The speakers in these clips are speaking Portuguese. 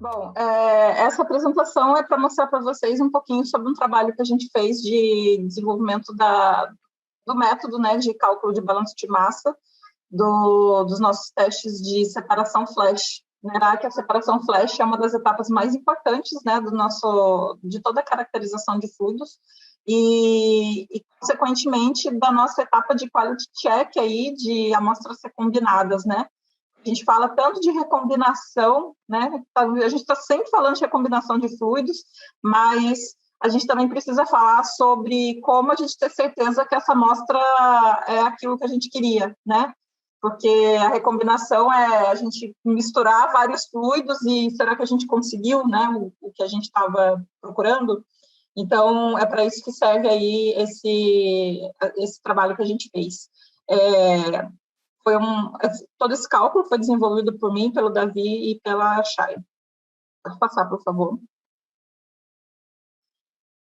Bom, essa apresentação é para mostrar para vocês um pouquinho sobre um trabalho que a gente fez de desenvolvimento do método, né, de cálculo de balanço de massa dos nossos testes de separação flash. Né, que a separação flash é uma das etapas mais importantes, né, de toda a caracterização de fluidos e, consequentemente, da nossa etapa de quality check aí, de amostras recombinadas, né? A gente fala tanto de recombinação, né? A gente está sempre falando de recombinação de fluidos, mas a gente também precisa falar sobre como a gente ter certeza que essa amostra é aquilo que a gente queria, né? Porque a recombinação é a gente misturar vários fluidos e será que a gente conseguiu, né, o que a gente estava procurando? Então, é para isso que serve aí esse trabalho que a gente fez. Todo esse cálculo foi desenvolvido por mim, pelo Davi e pela Chay. Pode passar, por favor.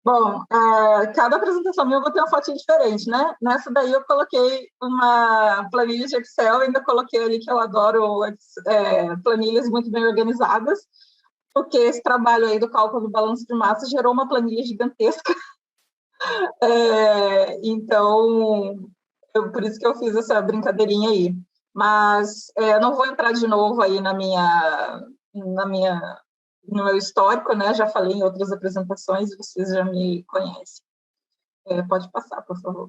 Bom, cada apresentação minha eu vou ter uma fotinha diferente, né? Nessa daí eu coloquei uma planilha de Excel, ainda coloquei ali que eu adoro planilhas muito bem organizadas, porque esse trabalho aí do cálculo do balanço de massa gerou uma planilha gigantesca. Então, por isso que eu fiz essa brincadeirinha aí. Mas não vou entrar de novo aí no meu histórico, né? Já falei em outras apresentações, vocês já me conhecem. Pode passar, por favor.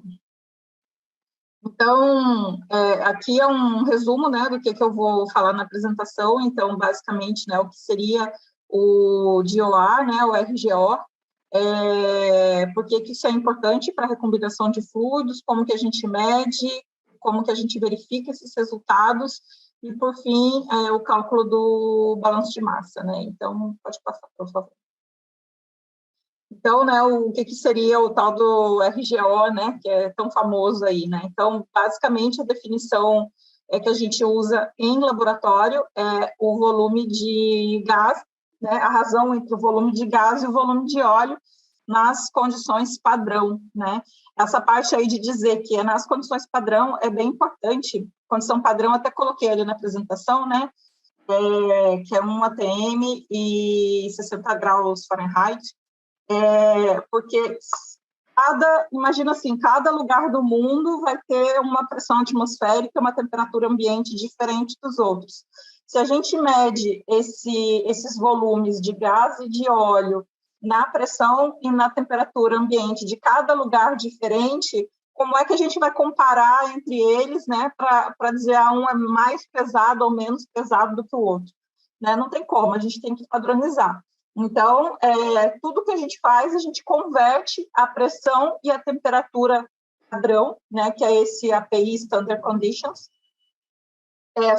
Então, aqui é um resumo, né, do que eu vou falar na apresentação. Então, basicamente, né, o que seria o DOR, né, o RGO, por que isso é importante para a recombinação de fluidos, como que a gente mede, como que a gente verifica esses resultados, e, por fim, o cálculo do balanço de massa, né? Então, pode passar, por favor. Então, né, o que seria o tal do RGO, né, que é tão famoso aí, né? Então, basicamente, a definição que a gente usa em laboratório é o volume de gás, né, a razão entre o volume de gás e o volume de óleo nas condições padrão, né? Essa parte aí de dizer que é nas condições padrão é bem importante. Condição padrão, até coloquei ali na apresentação, né? Que é 1 atm e 60 graus Fahrenheit, porque imagina assim, cada lugar do mundo vai ter uma pressão atmosférica, uma temperatura ambiente diferente dos outros. Se a gente mede esses volumes de gás e de óleo na pressão e na temperatura ambiente de cada lugar diferente, como é que a gente vai comparar entre eles, né, para dizer um é mais pesado ou menos pesado do que o outro? Né? Não tem como, a gente tem que padronizar. Então, tudo que a gente faz, a gente converte a pressão e a temperatura padrão, né, que é esse API, Standard Conditions.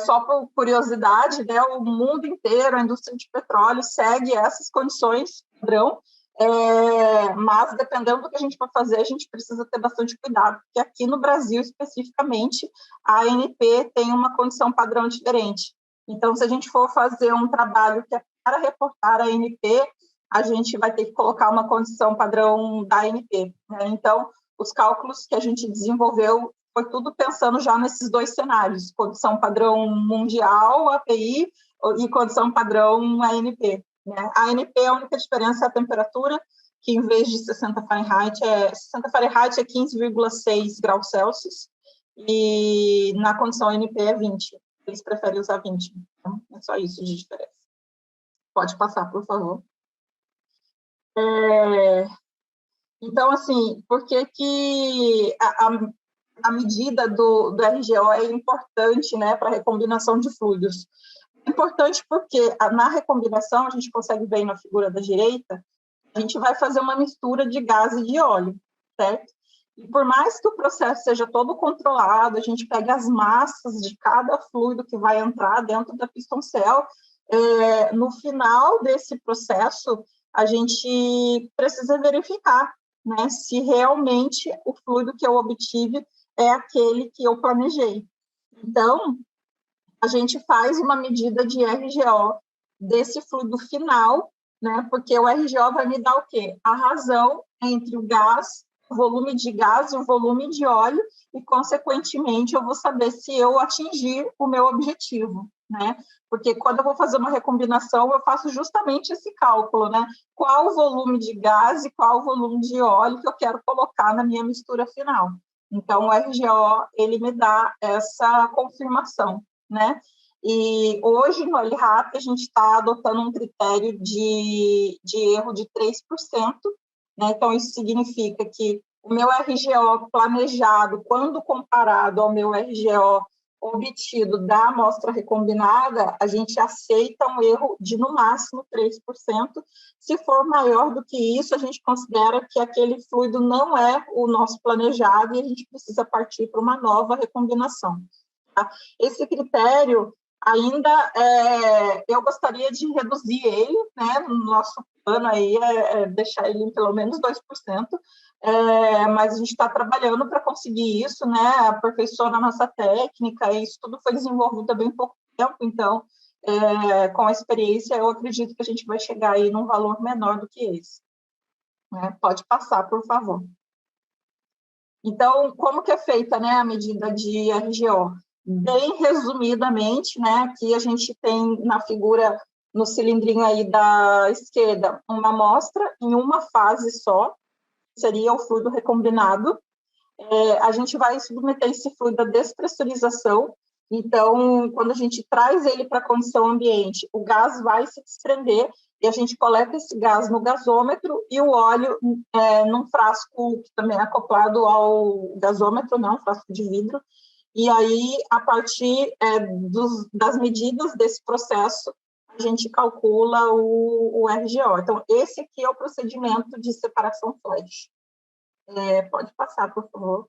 Só por curiosidade, né, o mundo inteiro, a indústria de petróleo segue essas condições padrão, mas dependendo do que a gente for fazer, a gente precisa ter bastante cuidado, porque aqui no Brasil, especificamente, a ANP tem uma condição padrão diferente. Então, se a gente for fazer um trabalho que é para reportar a ANP, a gente vai ter que colocar uma condição padrão da ANP. Né? Então, os cálculos que a gente desenvolveu foi tudo pensando já nesses dois cenários, condição padrão mundial, API, e condição padrão ANP. Né? A ANP, a única diferença é a temperatura, que em vez de 60 Fahrenheit é 15,6 graus Celsius, e na condição ANP é 20. Eles preferem usar 20. Então, é só isso de diferença. Pode passar, por favor. Então, assim, por que a medida do RGO é importante, né, para a recombinação de fluidos? É importante porque na recombinação, a gente consegue ver na figura da direita, a gente vai fazer uma mistura de gás e de óleo, certo? E por mais que o processo seja todo controlado, a gente pega as massas de cada fluido que vai entrar dentro da piston cell, no final desse processo, a gente precisa verificar, né, se realmente o fluido que eu obtive é aquele que eu planejei. Então, a gente faz uma medida de RGO desse fluido final, né, porque o RGO vai me dar o quê? A razão entre o gás, o volume de gás e o volume de óleo, e, consequentemente, eu vou saber se eu atingir o meu objetivo. né? Porque quando eu vou fazer uma recombinação, eu faço justamente esse cálculo, né? Qual o volume de gás e qual o volume de óleo que eu quero colocar na minha mistura final. Então, o RGO, ele me dá essa confirmação, né? E hoje, no LRAP, a gente está adotando um critério de erro de 3%, né? Então, isso significa que o meu RGO planejado, quando comparado ao meu RGO obtido da amostra recombinada, a gente aceita um erro de, no máximo, 3%. Se for maior do que isso, a gente considera que aquele fluido não é o nosso planejado e a gente precisa partir para uma nova recombinação. Tá? Esse critério, ainda, eu gostaria de reduzir ele, né? No nosso plano aí deixar ele em pelo menos 2%, mas a gente está trabalhando para conseguir isso, né? Aperfeiçoando a nossa técnica, e isso tudo foi desenvolvido há bem pouco tempo, então, com a experiência, eu acredito que a gente vai chegar aí num valor menor do que esse. Né? Pode passar, por favor. Então, como que é feita, né, a medida de RGO? Bem resumidamente, né, aqui a gente tem na figura, no cilindrinho aí da esquerda, uma amostra em uma fase só, seria o fluido recombinado. A gente vai submeter esse fluido à despressurização. Então, quando a gente traz ele para a condição ambiente, o gás vai se desprender e a gente coleta esse gás no gasômetro e o óleo num frasco que também é acoplado ao gasômetro, né, um frasco de vidro. E aí, a partir das medidas desse processo, a gente calcula o RGO. Então, esse aqui é o procedimento de separação flash. Pode passar, por favor.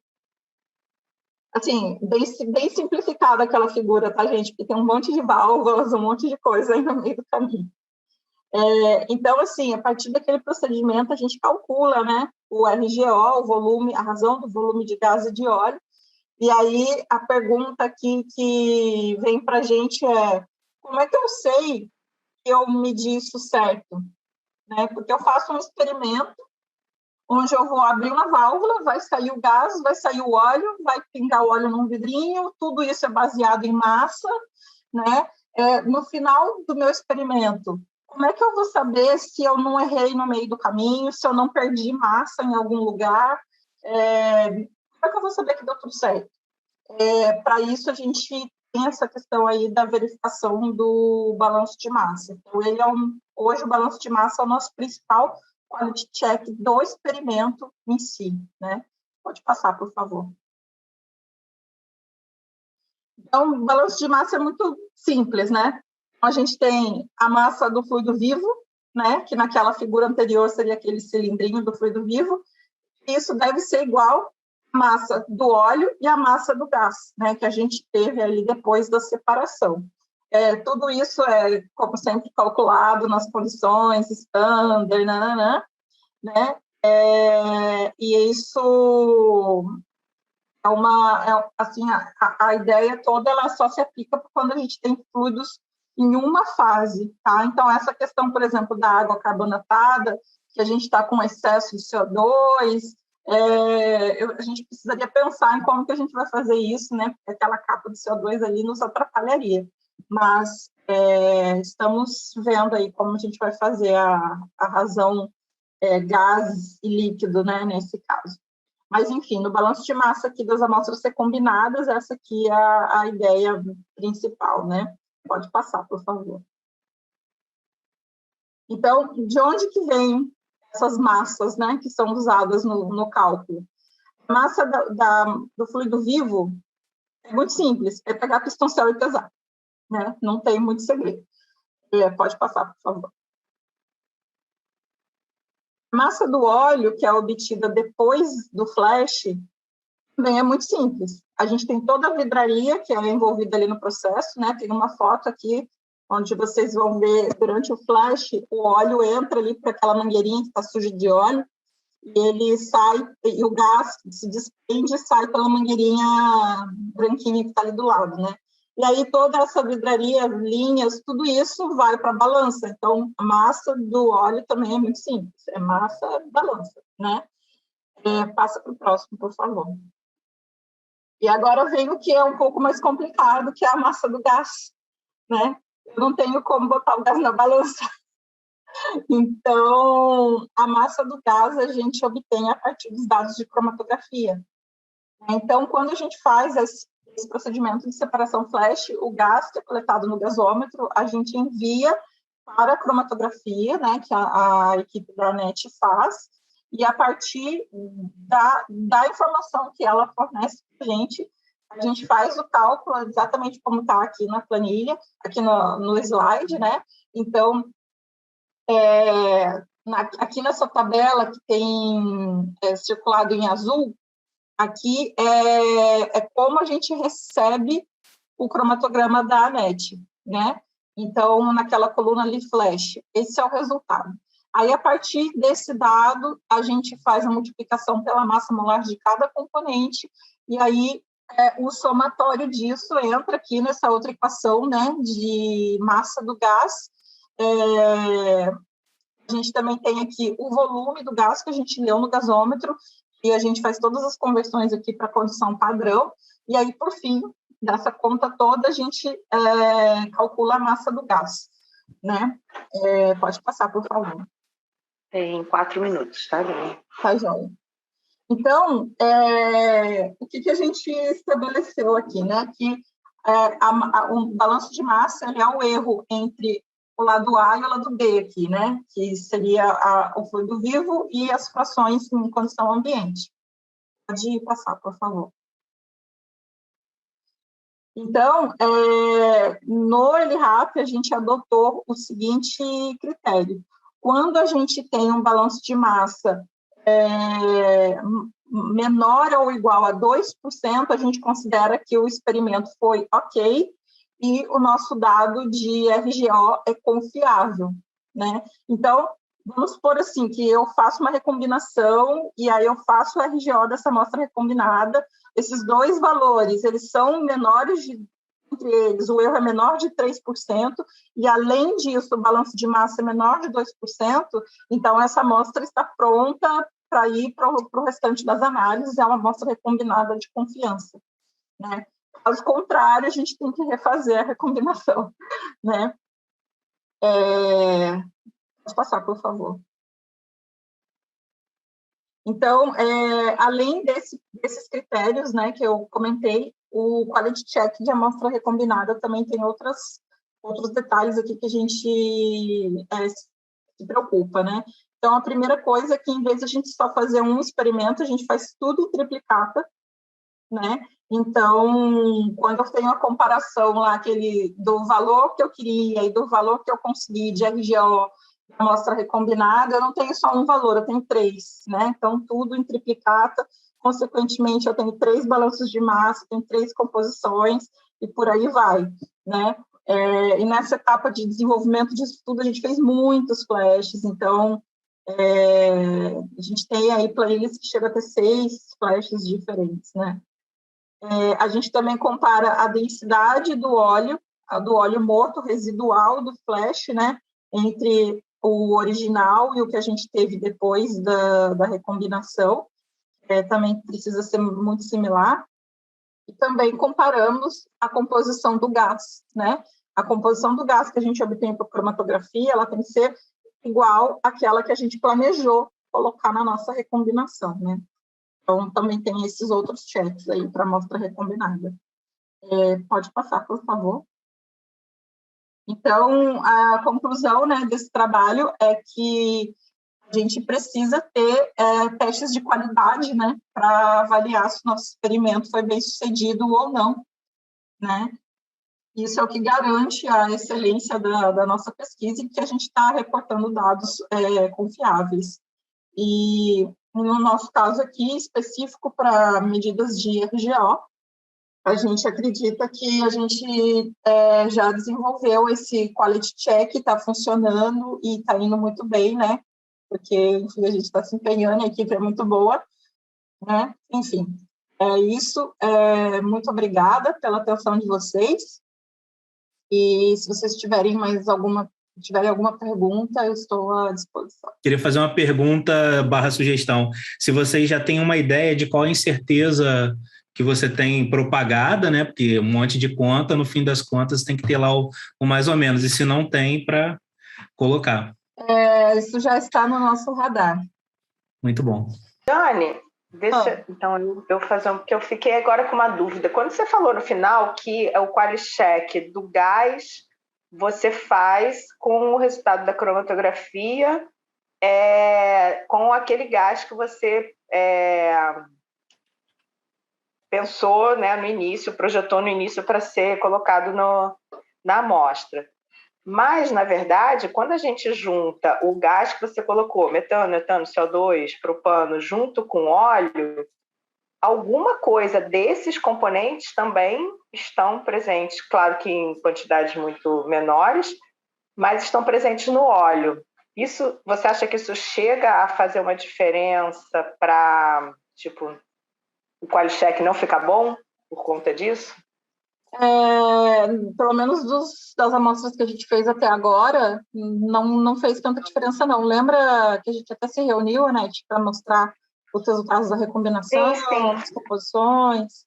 Assim, bem simplificada aquela figura, tá, gente? Porque tem um monte de válvulas, um monte de coisa aí no meio do caminho. Então, assim, a partir daquele procedimento, a gente calcula, né, o RGO, o volume, a razão do volume de gás e de óleo. E aí, a pergunta aqui que vem para a gente é: como é que eu sei que eu medi isso certo? Né? Porque eu faço um experimento onde eu vou abrir uma válvula, vai sair o gás, vai sair o óleo, vai pingar o óleo num vidrinho, tudo isso é baseado em massa, né? No final do meu experimento, como é que eu vou saber se eu não errei no meio do caminho, se eu não perdi massa em algum lugar? Como é que eu vou saber que deu tudo certo? Para isso, a gente tem essa questão aí da verificação do balanço de massa. Então, hoje o balanço de massa é o nosso principal quality check do experimento em si, né? Pode passar, por favor. Então, o balanço de massa é muito simples, né? A gente tem a massa do fluido vivo, né? Que naquela figura anterior seria aquele cilindrinho do fluido vivo. Isso deve ser igual à massa do óleo e à massa do gás, né? Que a gente teve ali depois da separação. Tudo isso é, como sempre, calculado nas condições standard, né? E isso assim, a ideia toda ela só se aplica quando a gente tem fluidos em uma fase, tá? Então, essa questão, por exemplo, da água carbonatada, que a gente está com excesso de CO2, a gente precisaria pensar em como que a gente vai fazer isso, né? Porque aquela capa de CO2 ali nos atrapalharia. Mas estamos vendo aí como a gente vai fazer a razão gás e líquido, né, nesse caso. Mas, enfim, no balanço de massa aqui das amostras recombinadas, essa aqui é a ideia principal, né? Pode passar, por favor. Então, de onde que vem essas massas, né, que são usadas no cálculo? A massa do fluido vivo é muito simples, é pegar pistão céu e pesar, né? Não tem muito segredo. Pode passar, por favor. A massa do óleo, que é obtida depois do flash, também é muito simples. A gente tem toda a vidraria que é envolvida ali no processo, né? Tem uma foto aqui onde vocês vão ver durante o flash, o óleo entra ali para aquela mangueirinha que está suja de óleo e ele sai, e o gás se desprende e sai pela mangueirinha branquinha que está ali do lado, né? E aí toda essa vidraria, linhas, tudo isso vai para a balança. Então, a massa do óleo também é muito simples. É massa, balança, né? Passa para o próximo, por favor. E agora vem o que é um pouco mais complicado, que é a massa do gás. né? Eu não tenho como botar o gás na balança. Então, a massa do gás a gente obtém a partir dos dados de cromatografia. Então, quando a gente faz esse procedimento de separação flash, o gás que é coletado no gasômetro, a gente envia para a cromatografia, né, que a equipe da ANET faz, e a partir da informação que ela fornece para a gente faz o cálculo exatamente como está aqui na planilha, aqui no slide, né? Então, aqui nessa tabela que tem circulado em azul, aqui é como a gente recebe o cromatograma da ANET, né? Então, naquela coluna ali, flash, esse é o resultado. Aí, a partir desse dado, a gente faz a multiplicação pela massa molar de cada componente, e aí o somatório disso entra aqui nessa outra equação, né, de massa do gás. A gente também tem aqui o volume do gás que a gente leu no gasômetro, e a gente faz todas as conversões aqui para a condição padrão, e aí, por fim, dessa conta toda, a gente calcula a massa do gás, né? Pode passar, por favor. Em 4 minutos, tá, Dani? Tá, joia. Então, o que a gente estabeleceu aqui, né? Que o balanço de massa ele é o erro entre o lado A e o lado B aqui, né? Que seria o fluido vivo e as frações em condição ambiente. Pode passar, por favor. Então, no LRAP, a gente adotou o seguinte critério. Quando a gente tem um balanço de massa menor ou igual a 2%, a gente considera que o experimento foi ok e o nosso dado de RGO é confiável, né? Então, vamos supor assim, que eu faço uma recombinação e aí eu faço o RGO dessa amostra recombinada. Esses dois valores, eles são menores entre eles, o erro é menor de 3%, e além disso, o balanço de massa é menor de 2%, então essa amostra está pronta para ir para o restante das análises, é uma amostra recombinada de confiança, né? Caso contrário, a gente tem que refazer a recombinação, né? Pode passar, por favor. Então, além desses critérios, né, que eu comentei, o quality check de amostra recombinada também tem outros detalhes aqui que a gente se preocupa, né? Então, a primeira coisa é que, em vez de a gente só fazer um experimento, a gente faz tudo em triplicata, né? Então, quando eu tenho a comparação lá do valor que eu queria e do valor que eu consegui de RGO, amostra recombinada, eu não tenho só um valor, eu tenho 3, né? Então, tudo em triplicata, consequentemente, eu tenho 3 balanços de massa, tenho 3 composições, e por aí vai, né? E nessa etapa de desenvolvimento disso tudo, a gente fez muitos flashes, então, a gente tem aí playlists que chegam a ter 6 flashes diferentes, né? A gente também compara a densidade do óleo morto residual do flash, né, entre o original e o que a gente teve depois da recombinação, também precisa ser muito similar. E também comparamos a composição do gás, né? A composição do gás que a gente obtém por cromatografia, ela tem que ser igual àquela que a gente planejou colocar na nossa recombinação, né? Então, também tem esses outros checks aí para amostra recombinada. Pode passar, por favor. Então, a conclusão, né, desse trabalho é que a gente precisa ter testes de qualidade, né, para avaliar se o nosso experimento foi bem sucedido ou não, né? Isso é o que garante a excelência da nossa pesquisa e que a gente está reportando dados confiáveis. E no nosso caso aqui, específico para medidas de RGO, a gente acredita que a gente já desenvolveu esse quality check, está funcionando e está indo muito bem, né? Porque, enfim, a gente está se empenhando, a equipe é muito boa, né? Enfim, é isso. Muito obrigada pela atenção de vocês. E se vocês tiverem alguma pergunta, eu estou à disposição. Queria fazer uma pergunta / sugestão. Se vocês já têm uma ideia de qual a incerteza que você tem propagada, né? Porque um monte de conta, no fim das contas, tem que ter lá o mais ou menos, e se não tem, para colocar. Isso já está no nosso radar. Muito bom. Dani, deixa então eu fazer porque eu fiquei agora com uma dúvida. Quando você falou no final que é o quali-check do gás, você faz com o resultado da cromatografia, com aquele gás que você pensou, né, no início, projetou no início para ser colocado na amostra. Mas, na verdade, quando a gente junta o gás que você colocou, metano, etano, CO2, propano, junto com óleo, alguma coisa desses componentes também estão presentes, claro que em quantidades muito menores, mas estão presentes no óleo. Isso, você acha que isso chega a fazer uma diferença para, tipo, o quali-check não ficar bom por conta disso? Pelo menos das amostras que a gente fez até agora, não fez tanta diferença, não. Lembra que a gente até se reuniu, né, para mostrar os resultados da recombinação, as composições?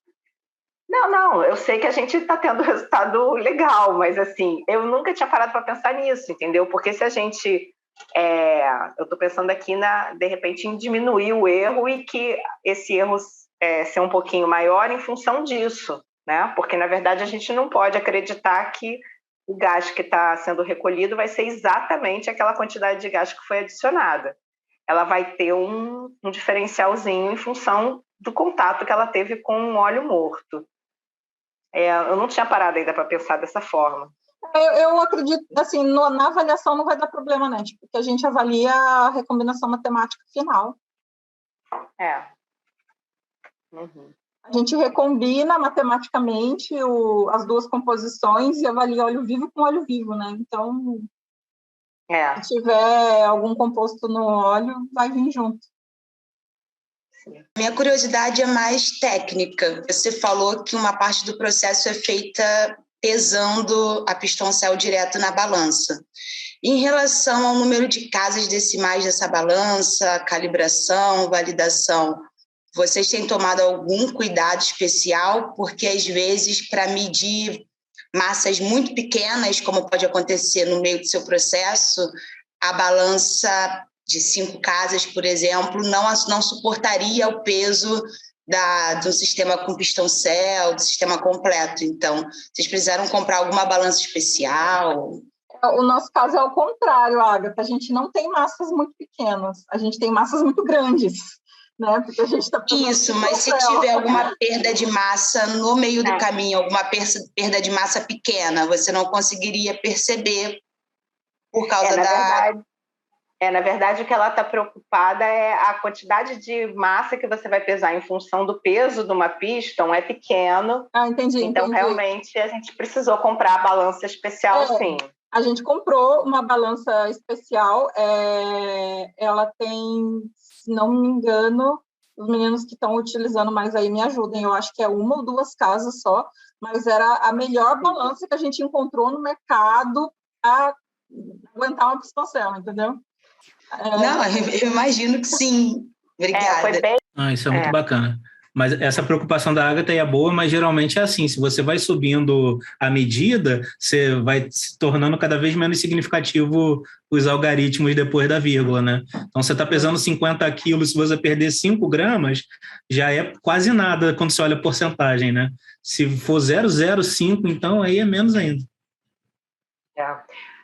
Não, eu sei que a gente está tendo resultado legal, mas assim, eu nunca tinha parado para pensar nisso, entendeu? Porque se a gente... eu estou pensando aqui, de repente, em diminuir o erro e que esse erro ser um pouquinho maior em função disso, né? Porque, na verdade, a gente não pode acreditar que o gás que está sendo recolhido vai ser exatamente aquela quantidade de gás que foi adicionada. Ela vai ter um diferencialzinho em função do contato que ela teve com um óleo morto. Eu não tinha parado ainda para pensar dessa forma. Eu acredito, assim, na avaliação não vai dar problema, né? Porque a gente avalia a recombinação matemática final. Uhum. A gente recombina matematicamente as duas composições e avalia óleo vivo com óleo vivo, né? Então, se tiver algum composto no óleo, vai vir junto. Minha curiosidade é mais técnica. Você falou que uma parte do processo é feita pesando a piston-cell direto na balança. Em relação ao número de casas decimais dessa balança, calibração, validação, vocês têm tomado algum cuidado especial? Porque, às vezes, para medir massas muito pequenas, como pode acontecer no meio do seu processo, a balança de 5 casas, por exemplo, não suportaria o peso do sistema com piston-cell, do sistema completo. Então, vocês precisaram comprar alguma balança especial? O nosso caso é o contrário, Agatha. A gente não tem massas muito pequenas, a gente tem massas muito grandes, né? Porque a gente está... Isso, mas se tiver alguma perda de massa no meio do caminho, alguma perda de massa pequena, você não conseguiria perceber por causa na verdade, o que ela está preocupada é a quantidade de massa que você vai pesar em função do peso de uma piston é pequeno. Entendi. Então, realmente, a gente precisou comprar a balança especial, sim. A gente comprou uma balança especial. Ela tem, se não me engano, os meninos que estão utilizando mais aí me ajudem. Eu acho que é 1 ou 2 casas só, mas era a melhor balança que a gente encontrou no mercado para aguentar uma piston-cell, entendeu? Não, eu imagino que sim. Obrigada. Foi bem... Isso é muito bacana. Mas essa preocupação da Agatha é boa, mas geralmente é assim, se você vai subindo a medida, você vai se tornando cada vez menos significativo os algoritmos depois da vírgula, né? Então, você está pesando 50 quilos, se você perder 5 gramas, já é quase nada quando você olha a porcentagem, né? Se for 0,05, então aí é menos ainda.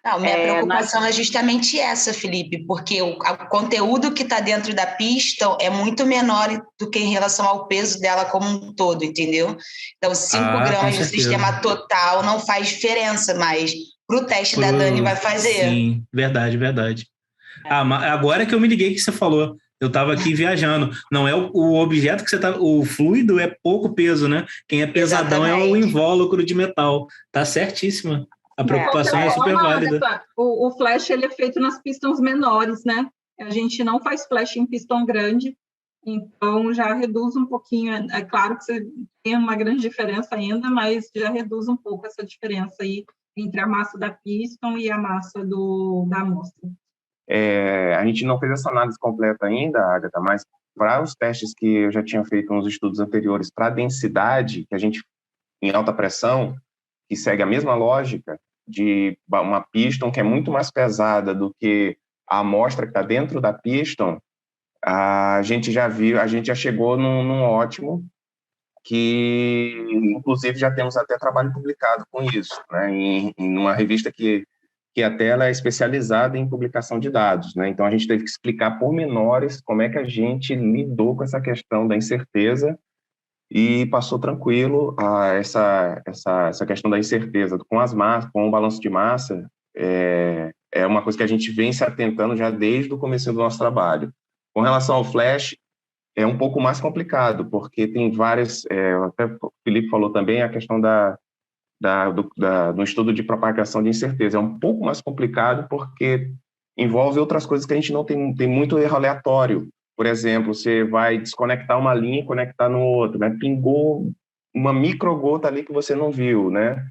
Não, minha preocupação é justamente essa, Felipe, porque o conteúdo que está dentro da piston é muito menor do que em relação ao peso dela como um todo, entendeu? Então, 5 gramas no sistema total não faz diferença, mas para o teste da Dani vai fazer. Sim, verdade. Agora que eu me liguei que você falou. Eu estava aqui viajando. Não é o objeto que você está... O fluido é pouco peso, né? Quem é pesadão é o invólucro de metal. Tá certíssima. A preocupação é super válida. O flash ele é feito nas pistons menores, né? A gente não faz flash em piston grande, então já reduz um pouquinho. É claro que você tem uma grande diferença ainda, mas já reduz um pouco essa diferença aí entre a massa da piston e a massa da amostra. A gente não fez essa análise completa ainda, Agatha, mas para os testes que eu já tinha feito nos estudos anteriores, para a densidade, que a gente, em alta pressão, que segue a mesma lógica de uma piston que é muito mais pesada do que a amostra que está dentro da piston, a gente já chegou num ótimo, que inclusive já temos até trabalho publicado com isso, né, em uma revista que até ela é especializada em publicação de dados, né? Então a gente teve que explicar pormenores como é que a gente lidou com essa questão da incerteza e passou tranquilo essa questão da incerteza com as massas, com o balanço de massa, é uma coisa que a gente vem se atentando já desde o começo do nosso trabalho. Com relação ao flash, é um pouco mais complicado, porque tem várias, até o Felipe falou também, a questão do estudo de propagação de incerteza. É um pouco mais complicado porque envolve outras coisas que a gente não tem muito erro aleatório. Por exemplo, você vai desconectar uma linha e conectar no outro, né? Pingou uma microgota ali que você não viu, né?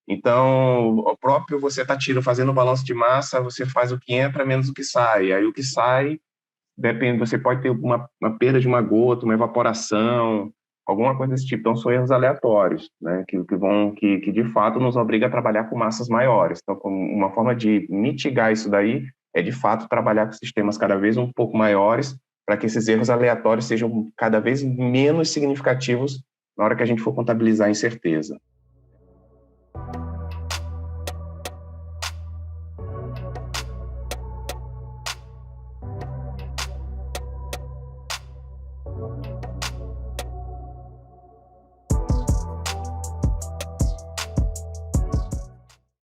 Então, o próprio você está fazendo o balanço de massa, você faz o que entra menos o que sai. Aí o que sai, depende, você pode ter uma perda de uma gota, uma evaporação, alguma coisa desse tipo. Então, são erros aleatórios, né, que de fato nos obriga a trabalhar com massas maiores. Então, uma forma de mitigar isso daí é, de fato, trabalhar com sistemas cada vez um pouco maiores, para que esses erros aleatórios sejam cada vez menos significativos na hora que a gente for contabilizar a incerteza.